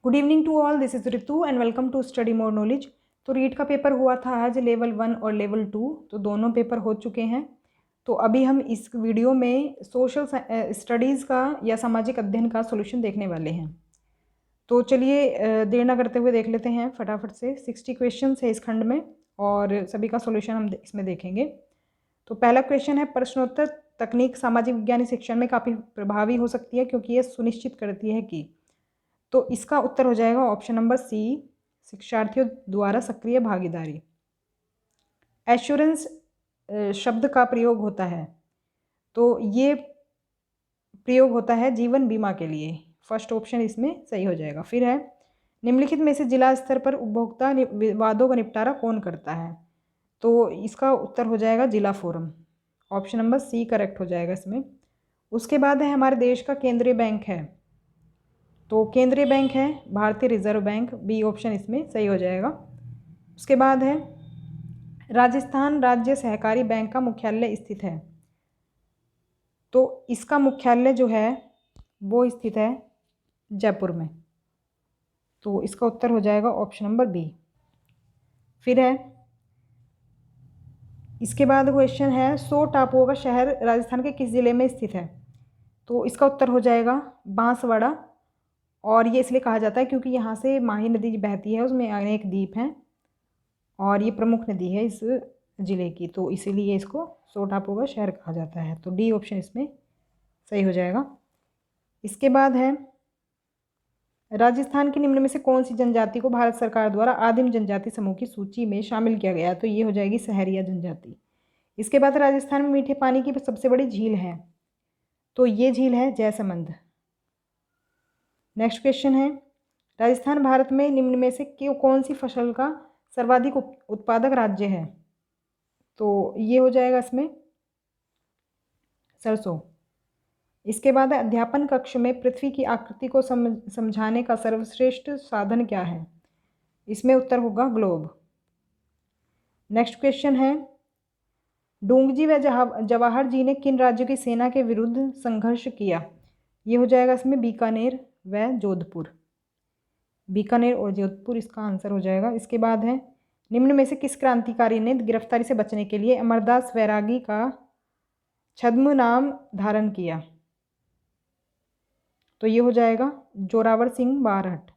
Good evening to all, this is Ritu and welcome to study more knowledge. तो रीड का paper हुआ था आज लेवल 1 और लेवल 2, तो दोनों पेपर हो चुके हैं। तो अभी हम इस वीडियो में सोशल स्टडीज़ का या सामाजिक अध्ययन का सॉल्यूशन देखने वाले हैं। तो चलिए देर ना करते हुए देख लेते हैं फटाफट से। 60 क्वेश्चंस है इस खंड में और सभी का सॉल्यूशन हम इसमें देखेंगे। तो पहला क्वेश्चन है, प्रश्नोत्तर तकनीक सामाजिक विज्ञान शिक्षण में काफ़ी प्रभावी हो सकती है क्योंकि ये सुनिश्चित करती है कि, तो इसका उत्तर हो जाएगा ऑप्शन नंबर सी, शिक्षार्थियों द्वारा सक्रिय भागीदारी। एश्योरेंस शब्द का प्रयोग होता है, तो ये प्रयोग होता है जीवन बीमा के लिए। फर्स्ट ऑप्शन इसमें सही हो जाएगा। फिर है, निम्नलिखित में से जिला स्तर पर उपभोक्ता विवादों का निपटारा कौन करता है, तो इसका उत्तर हो जाएगा जिला forum. Option number C correct हो जाएगा इसमें। उसके बाद है, हमारे देश का केंद्रीय बैंक है, तो केंद्रीय बैंक है भारतीय रिजर्व बैंक। बी ऑप्शन इसमें सही हो जाएगा। उसके बाद है, राजस्थान राज्य सहकारी बैंक का मुख्यालय स्थित है, तो इसका मुख्यालय जो है वो स्थित है जयपुर में, तो इसका उत्तर हो जाएगा ऑप्शन नंबर बी। फिर है, इसके बाद क्वेश्चन है, 100 टापुओं का शहर राजस्थान के किस जिले में स्थित है, तो इसका उत्तर हो जाएगा बांसवाड़ा। और ये इसलिए कहा जाता है क्योंकि यहाँ से माही नदी बहती है, उसमें अनेक द्वीप हैं और ये प्रमुख नदी है इस ज़िले की, तो इसीलिए इसको 100 टापुओं का शहर कहा जाता है। तो डी ऑप्शन इसमें सही हो जाएगा। इसके बाद है, राजस्थान के निम्न में से कौन सी जनजाति को भारत सरकार द्वारा आदिम जनजाति समूह की सूची में शामिल किया गया है, तो ये हो जाएगी सहरिया जनजाति। इसके बाद राजस्थान में मीठे पानी की सबसे बड़ी झील है, तो ये झील है जयसमंद। नेक्स्ट क्वेश्चन है, राजस्थान भारत में निम्न में से कौन सी फसल का सर्वाधिक उत्पादक राज्य है, तो ये हो जाएगा इसमें सरसों। इसके बाद अध्यापन कक्ष में पृथ्वी की आकृति को समझाने का सर्वश्रेष्ठ साधन क्या है, इसमें उत्तर होगा ग्लोब। नेक्स्ट क्वेश्चन है, डोंगजी व जवाहर जी ने किन राज्यों की सेना के विरुद्ध संघर्ष किया, ये हो जाएगा इसमें बीकानेर व जोधपुर। बीकानेर और जोधपुर इसका आंसर हो जाएगा। इसके बाद है, निम्न में से किस क्रांतिकारी ने गिरफ्तारी से बचने के लिए अमरदास वैरागी का छद्म नाम धारण किया, तो ये हो जाएगा जोरावर सिंह बारहट।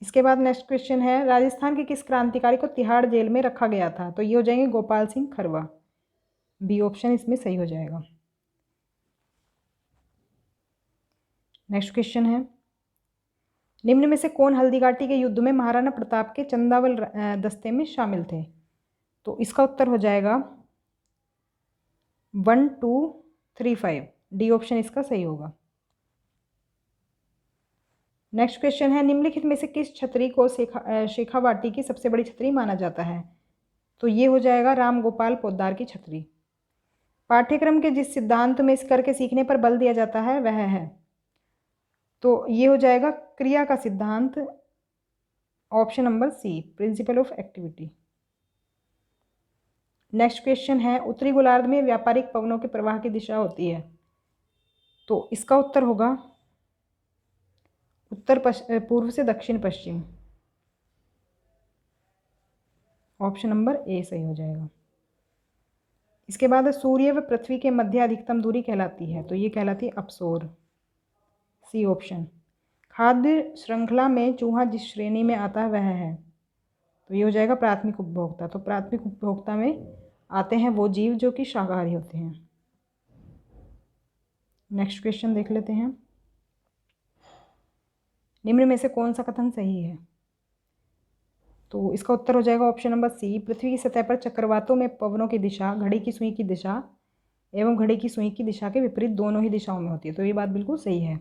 इसके बाद नेक्स्ट क्वेश्चन है, राजस्थान के किस क्रांतिकारी को तिहाड़ जेल में रखा गया था, तो ये हो जाएंगे गोपाल सिंह खरवा। बी ऑप्शन इसमें सही हो जाएगा। नेक्स्ट क्वेश्चन है, निम्न में से कौन हल्दीघाटी के युद्ध में महाराणा प्रताप के चंदावल दस्ते में शामिल थे, तो इसका उत्तर हो जाएगा 1, 2, 3, 5। डी ऑप्शन इसका सही होगा। नेक्स्ट क्वेश्चन है, निम्नलिखित में से किस छतरी को शेखावाटी की सबसे बड़ी छतरी माना जाता है, तो ये हो जाएगा राम गोपाल पोद्दार की छतरी। पाठ्यक्रम के जिस सिद्धांत में इस करके सीखने पर बल दिया जाता है वह है, तो ये हो जाएगा क्रिया का सिद्धांत। Option number C, principle of activity. Next question है, उत्तरी गोलार्ध में व्यापारिक पवनों के प्रवाह की दिशा होती है, तो इसका उत्तर होगा उत्तर पूर्व से दक्षिण पश्चिम। ऑप्शन नंबर ए सही हो जाएगा। इसके बाद सूर्य व पृथ्वी के मध्य अधिकतम दूरी कहलाती है, तो ये कहलाती है अपसोर। C option. खाद्य श्रृंखला में चूहा जिस श्रेणी में आता है वह है, तो ये हो जाएगा प्राथमिक उपभोक्ता। तो प्राथमिक उपभोक्ता में आते हैं वो जीव जो कि शाकाहारी होते हैं। नेक्स्ट क्वेश्चन देख लेते हैं, निम्न में से कौन सा कथन सही है, तो इसका उत्तर हो जाएगा ऑप्शन नंबर सी, पृथ्वी की सतह पर चक्रवातों में पवनों की दिशा घड़ी की सुई की दिशा एवं घड़ी की सुई की दिशा के विपरीत दोनों ही दिशाओं में होती है, तो ये बात बिल्कुल सही है।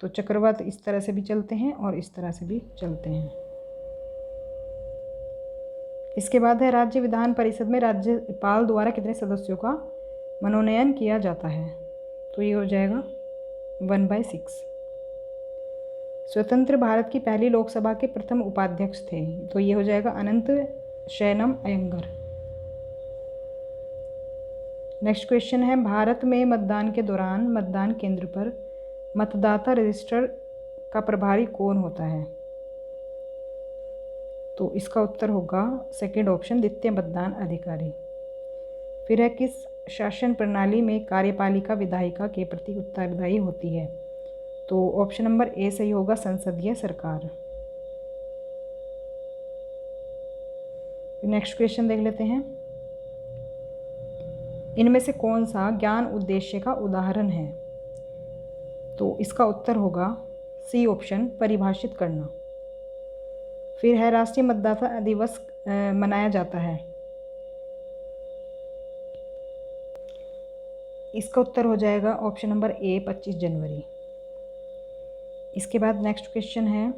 तो चक्रवात इस तरह से भी चलते हैं और इस तरह से भी चलते हैं। इसके बाद है, राज्य विधान परिषद में राज्यपाल द्वारा कितने सदस्यों का मनोनयन किया जाता है, तो ये हो जाएगा 1/6। स्वतंत्र भारत की पहली लोकसभा के प्रथम उपाध्यक्ष थे, तो ये हो जाएगा अनंत शयनम अयंगर। नेक्स्ट क्वेश्चन है, भारत में मतदान के दौरान मतदान केंद्र पर मतदाता रजिस्टर का प्रभारी कौन होता है? तो इसका उत्तर होगा सेकंड ऑप्शन, द्वितीय मतदान अधिकारी। फिर है, किस शासन प्रणाली में कार्यपालिका विधायिका के प्रति उत्तरदायी होती है? तो ऑप्शन नंबर ए सही होगा, संसदीय सरकार। नेक्स्ट क्वेश्चन देख लेते हैं। इनमें से कौन सा ज्ञान उद्देश्य का उदाहरण है? तो इसका उत्तर होगा सी ऑप्शन, परिभाषित करना। फिर है, राष्ट्रीय मतदाता दिवस मनाया जाता है। इसका उत्तर हो जाएगा ऑप्शन नंबर ए, 25 जनवरी। इसके बाद नेक्स्ट क्वेश्चन है,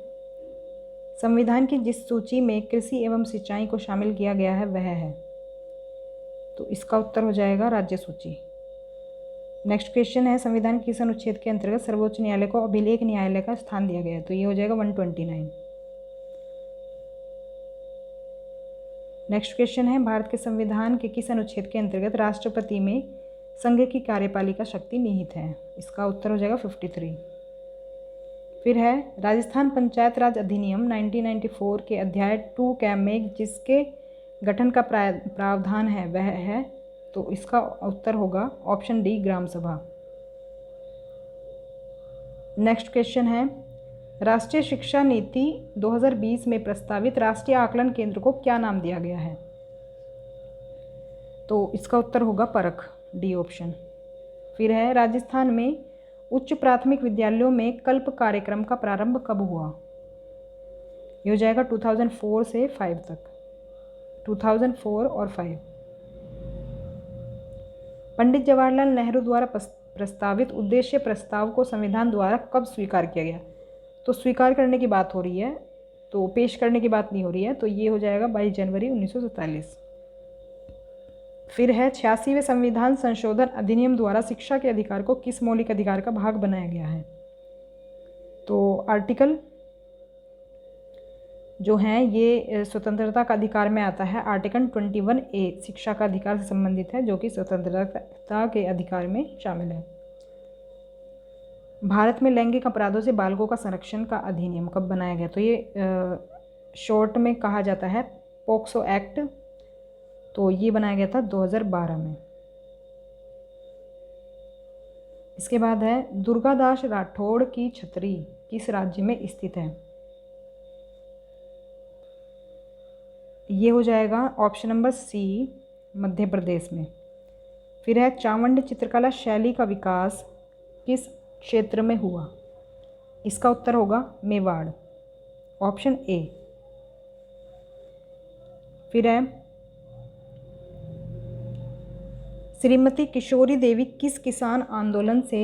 संविधान की जिस सूची में कृषि एवं सिंचाई को शामिल किया गया है वह है? तो इसका उत्तर हो जाएगा राज्य सूची। नेक्स्ट क्वेश्चन है, संविधान के किस अनुच्छेद के अंतर्गत सर्वोच्च न्यायालय को अभिलेख न्यायालय का स्थान दिया गया है? तो ये हो जाएगा 129। नेक्स्ट क्वेश्चन है, भारत के संविधान के किस अनुच्छेद के अंतर्गत राष्ट्रपति में संघ की कार्यपालिका शक्ति निहित है? इसका उत्तर हो जाएगा 53। फिर है, राजस्थान पंचायत राज अधिनियम 1994 के अध्याय 2 कै में जिसके गठन का प्रावधान है वह है? तो इसका उत्तर होगा ऑप्शन डी, ग्राम सभा। नेक्स्ट क्वेश्चन है, राष्ट्रीय शिक्षा नीति 2020 में प्रस्तावित राष्ट्रीय आकलन केंद्र को क्या नाम दिया गया है? तो इसका उत्तर होगा परख, डी ऑप्शन। फिर है, राजस्थान में उच्च प्राथमिक विद्यालयों में कल्प कार्यक्रम का प्रारंभ कब हुआ? ये हो जाएगा 2004 से 5 तक, 2004 और 5। पंडित जवाहरलाल नेहरू द्वारा प्रस्तावित उद्देश्य प्रस्ताव को संविधान द्वारा कब स्वीकार किया गया? तो स्वीकार करने की बात हो रही है, तो पेश करने की बात नहीं हो रही है। तो ये हो जाएगा 22 जनवरी 1947। फिर है, 86वें संविधान संशोधन अधिनियम द्वारा शिक्षा के अधिकार को किस मौलिक अधिकार का भाग बनाया गया है? तो आर्टिकल जो है ये स्वतंत्रता का अधिकार में आता है। आर्टिकल 21A शिक्षा का अधिकार से संबंधित है, जो कि स्वतंत्रता के अधिकार में शामिल है। भारत में लैंगिक अपराधों से बालकों का संरक्षण का अधिनियम कब बनाया गया? तो ये शॉर्ट में कहा जाता है पोक्सो एक्ट। तो ये बनाया गया था 2012 में। इसके बाद है, दुर्गादास राठौड़ की छतरी किस राज्य में स्थित है? ये हो जाएगा ऑप्शन नंबर सी, मध्य प्रदेश में। फिर है, चावंड चित्रकला शैली का विकास किस क्षेत्र में हुआ? इसका उत्तर होगा मेवाड़, ऑप्शन ए। फिर है, श्रीमती किशोरी देवी किस किसान आंदोलन से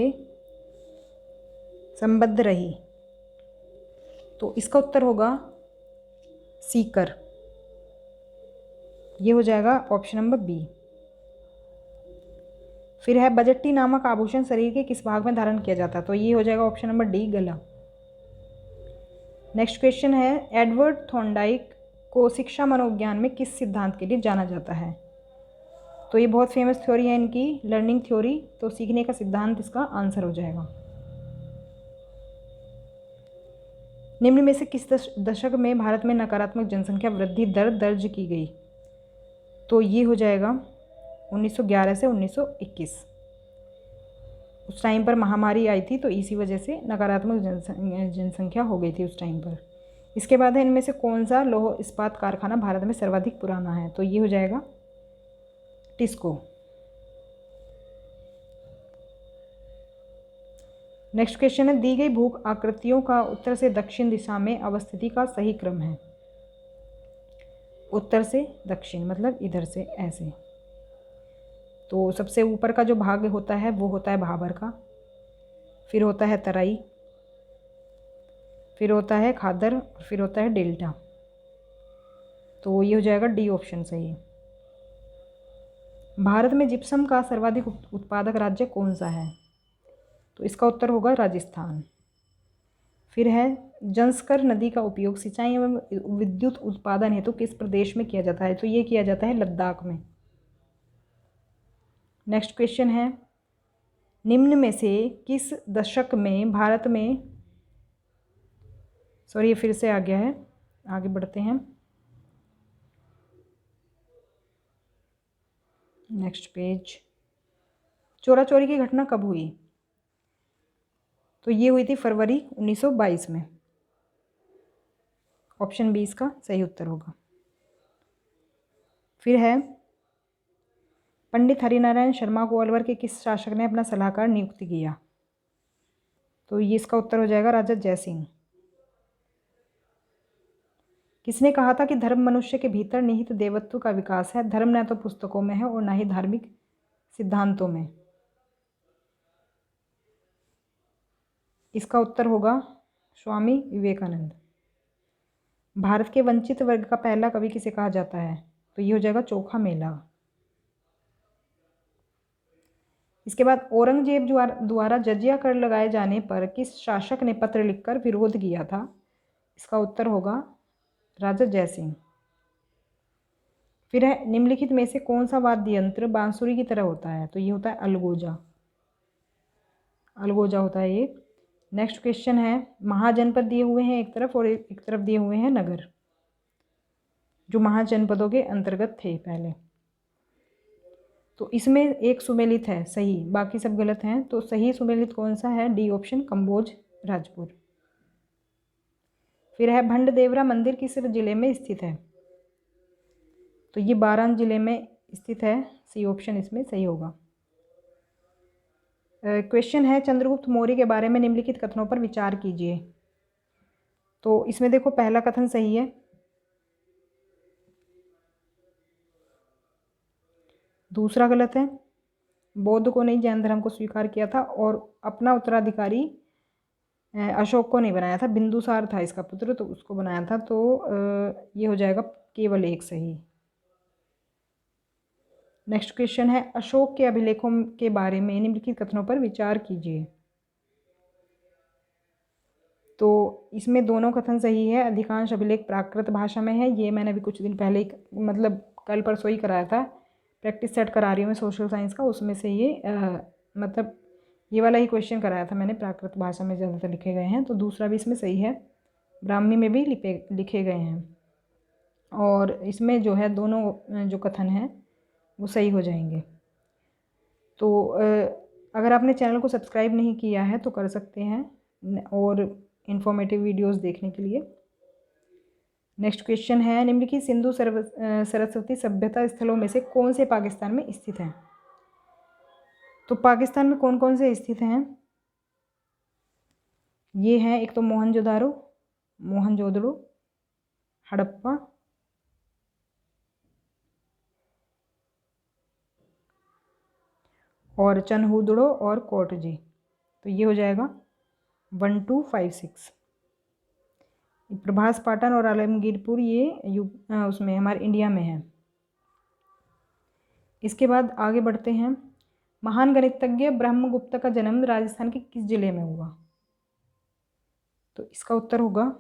संबद्ध रही? तो इसका उत्तर होगा सीकर। ये हो जाएगा ऑप्शन नंबर बी। फिर है, बजट्टी नामक आभूषण शरीर के किस भाग में धारण किया जाता है? तो ये हो जाएगा ऑप्शन नंबर डी, गला। नेक्स्ट क्वेश्चन है, एडवर्ड थॉर्नडाइक को शिक्षा मनोविज्ञान में किस सिद्धांत के लिए जाना जाता है? तो ये बहुत फेमस थ्योरी है इनकी, लर्निंग थ्योरी। तो सीखने का सिद्धांत इसका आंसर हो जाएगा। निम्न में से किस दशक में भारत में नकारात्मक जनसंख्या वृद्धि दर दर्ज की गई? तो ये हो जाएगा 1911 से 1921। उस टाइम पर महामारी आई थी, तो इसी वजह से नकारात्मक जनसंख्या हो गई थी उस टाइम पर। इसके बाद है, इनमें से कौन सा लौह इस्पात कारखाना भारत में सर्वाधिक पुराना है? तो ये हो जाएगा टिस्को। नेक्स्ट क्वेश्चन है, दी गई भूख आकृतियों का उत्तर से दक्षिण दिशा में अवस्थिति का सही क्रम है? उत्तर से दक्षिण मतलब इधर से ऐसे। तो सबसे ऊपर का जो भाग होता है वो होता है भाबर का, फिर होता है तराई, फिर होता है खादर, और फिर होता है डेल्टा। तो ये हो जाएगा डी ऑप्शन सही। भारत में जिप्सम का सर्वाधिक उत्पादक राज्य कौन सा है? तो इसका उत्तर होगा राजस्थान। फिर है, जंस्कर नदी का उपयोग सिंचाई एवं विद्युत उत्पादन हेतु किस प्रदेश में किया जाता है? तो ये किया जाता है लद्दाख में। नेक्स्ट क्वेश्चन है, निम्न में से किस दशक में भारत में सॉरी, ये फिर से आ गया है। आगे बढ़ते हैं। Next page. चोरा चोरी की घटना कब हुई? तो ये हुई थी फरवरी 1922 में। ऑप्शन बी इसका सही उत्तर होगा। फिर है, पंडित हरिनारायण शर्मा को अलवर के किस शासक ने अपना सलाहकार नियुक्त किया? तो ये इसका उत्तर हो जाएगा राजा जयसिंह। किसने कहा था कि धर्म मनुष्य के भीतर निहित देवत्व का विकास है, धर्म न तो पुस्तकों में है और न ही धार्मिक सिद्धांतों में? इसका उत्तर होगा स्वामी विवेकानंद। भारत के वंचित वर्ग का पहला कवि किसे कहा जाता है? तो ये हो जाएगा चोखा मेला। इसके बाद औरंगजेब द्वारा जजिया कर लगाए जाने पर किस शासक ने पत्र लिखकर विरोध किया था? इसका उत्तर होगा राजा जयसिंह। फिर है, निम्नलिखित में से कौन सा वाद्य यंत्र बांसुरी की तरह होता है? तो ये होता है अलगोजा। अलगोजा होता है ये। नेक्स्ट क्वेश्चन है, महाजनपद दिए हुए हैं एक तरफ और एक तरफ दिए हुए हैं नगर, जो महाजनपदों के अंतर्गत थे पहले। तो इसमें एक सुमेलित है सही, बाकी सब गलत हैं। तो सही सुमेलित कौन सा है? D option, Kamboj Rajpur. फिर है, भंडदेवरा मंदिर किस जिले में स्थित है? तो ये बारां जिले में स्थित है। सी ऑप्शन इसमें सही होगा। क्वेश्चन है, चंद्रगुप्त मौर्य के बारे में निम्नलिखित कथनों पर विचार कीजिए। तो इसमें देखो, पहला कथन सही है, दूसरा गलत है। बौद्ध को नहीं, जैन धर्म को स्वीकार किया था और अपना उत्तराधिकारी अशोक को नहीं बनाया था, बिंदुसार था इसका पुत्र, तो उसको बनाया था। तो ये हो जाएगा केवल एक सही। नेक्स्ट क्वेश्चन है, अशोक के अभिलेखों के बारे में निम्नलिखित कथनों पर विचार कीजिए। तो इसमें दोनों कथन सही है। अधिकांश अभिलेख प्राकृत भाषा में है। ये मैंने अभी कुछ दिन पहले ही, मतलब कल परसों ही कराया था, प्रैक्टिस सेट करा रही हूँ मैं सोशल साइंस का, उसमें से ये मतलब ये वाला ही क्वेश्चन कराया था मैंने। प्राकृत भाषा में ज़्यादातर लिखे गए हैं। तो दूसरा भी इसमें सही है, ब्राह्मी में भी लिखे गए हैं। और इसमें जो है दोनों जो कथन हैं वो सही हो जाएंगे। तो अगर आपने चैनल को सब्सक्राइब नहीं किया है तो कर सकते हैं और इन्फॉर्मेटिव वीडियोस देखने के लिए। नेक्स्ट क्वेश्चन है, निम्नलिखित सिंधु सरस्वती सभ्यता स्थलों में से कौन से पाकिस्तान में स्थित हैं? तो पाकिस्तान में कौन कौन से स्थित हैं? ये हैं, एक तो मोहनजोदड़ो, हड़प्पा, और चनहूदड़ो और कोटजी। तो ये हो जाएगा 1 2 5 6। प्रभास पाटन और आलमगीरपुर ये उसमें हमारे इंडिया में है। इसके बाद आगे बढ़ते हैं, महान गणितज्ञ ब्रह्मगुप्त का जन्म राजस्थान के किस जिले में हुआ? तो इसका उत्तर होगा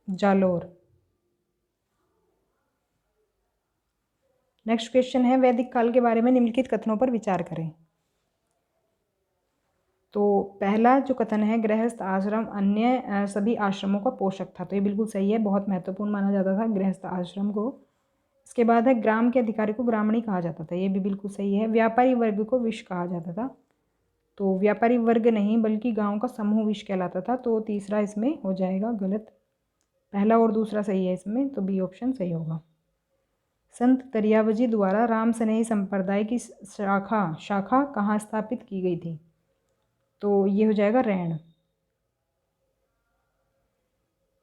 जालोर। नेक्स्ट क्वेश्चन है, वैदिक काल के बारे में निम्नलिखित कथनों पर विचार करें। तो पहला जो कथन है, गृहस्थ आश्रम अन्य सभी आश्रमों का पोषक था। तो ये बिल्कुल सही है, बहुत महत्वपूर्ण माना जाता था गृहस्थ आश्रम को। इसके बाद है, ग्राम के अधिकारी को ग्रामणी कहा जाता था। ये भी बिल्कुल सही है। व्यापारी वर्ग को विश कहा जाता था। तो व्यापारी वर्ग नहीं बल्कि गांव का समूह विश कहलाता था। तो तीसरा इसमें हो जाएगा गलत। पहला और दूसरा सही है इसमें, तो बी ऑप्शन सही होगा। संत दरियावजी द्वारा राम स्नेही संप्रदाय की शाखा कहाँ स्थापित की गई थी? तो ये हो जाएगा रैण।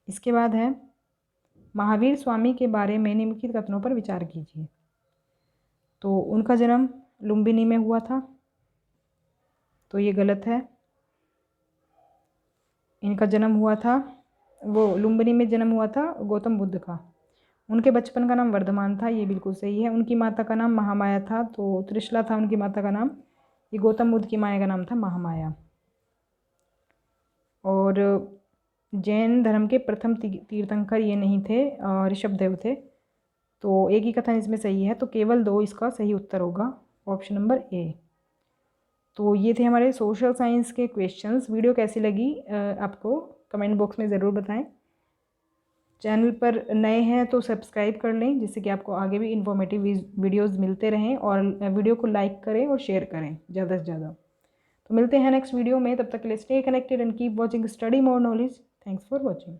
इसके बाद है, महावीर स्वामी के बारे में निम्नलिखित कथनों पर विचार कीजिए। तो उनका जन्म लुम्बिनी में हुआ था। तो ये गलत है। इनका जन्म हुआ था, वो लुम्बिनी में जन्म हुआ था गौतम बुद्ध का। उनके बचपन का नाम वर्धमान था। ये बिल्कुल सही है। उनकी माता का नाम महामाया था। तो त्रिशला था उनकी माता का नाम। ये गौतम बुद्ध की माया का नाम था महामाया। और जैन धर्म के प्रथम तीर्थंकर ये नहीं थे, ऋषभदेव थे। तो एक ही कथन इसमें सही है। तो केवल 2 इसका सही उत्तर होगा, ऑप्शन नंबर ए। तो ये थे हमारे सोशल साइंस के क्वेश्चंस। वीडियो कैसी लगी आपको कमेंट बॉक्स में ज़रूर बताएं। चैनल पर नए हैं तो सब्सक्राइब कर लें, जिससे कि आपको आगे भी इन्फॉर्मेटिव वीडियोज़ मिलते रहें, और वीडियो को लाइक करें और शेयर करें ज़्यादा से ज़्यादा। तो मिलते हैं नेक्स्ट वीडियो में, तब तक के लिए stay connected and keep watching study more knowledge. Thanks for watching.